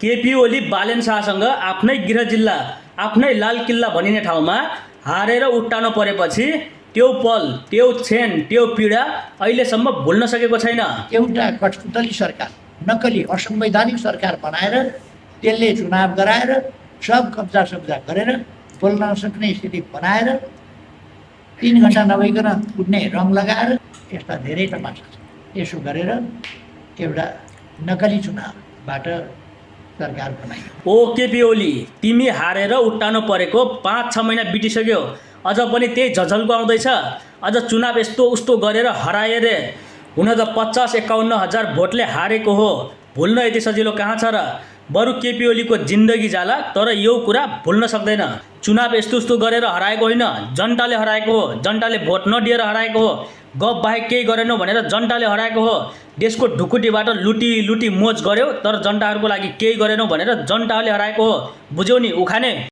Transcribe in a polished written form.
केपी ओली बालेन शाहसँग आफ्नै गृह जिल्ला आफ्नै लाल किल्ला भनिने ठाउँमा हारेर उट्टानो परेपछि त्यो पल त्यो क्षण त्यो पीडा अहिलेसम्म भुल्न सकेको छैन। एउटा कठपुतली सरकार, नक्कली असंवैधानिक सरकार बनाएर त्यसले चुनाव गराएर सब कब्जा गरेर बोल्न नसक्ने स्थिति बनाएर 3 घण्टा नभइकन उठ्ने रङ लगाएर यस्ता धेरै तमासा छ। यसो गरेर एउटा नक्कली चुनावबाट सरकार बनाइयो। ओ केपी ओली, तिमी हारेर उट्टानो परेको 5-6 महिना बितिसक्यो, अझ पनि त्यही झझल्को आउँदैछ। अझ चुनाव यस्तो उस्तो गरेर हराए रे। हुन त 50-51 हजार भोटले हारेको हो, भुल्न यति सजिलो कहाँ छ र। बरु केपी ओलीको जिन्दगी जाला, तर यो कुरा भुल्न सक्दैन। चुनाव यस्तो उस्तो गरेर हराएको होइन, जनताले हराएको हो। जनताले भोट नदिएर हराएको हो। गफ बाहेक केही गरेनौ भनेर जनताले हराएको हो। देशको ढुकुटीबाट लुटी मोज गर्यो, तर जनताहरूको लागि केही गरेनौ भनेर जनताले हराएको हो। बुझ्यौ नि उखाने।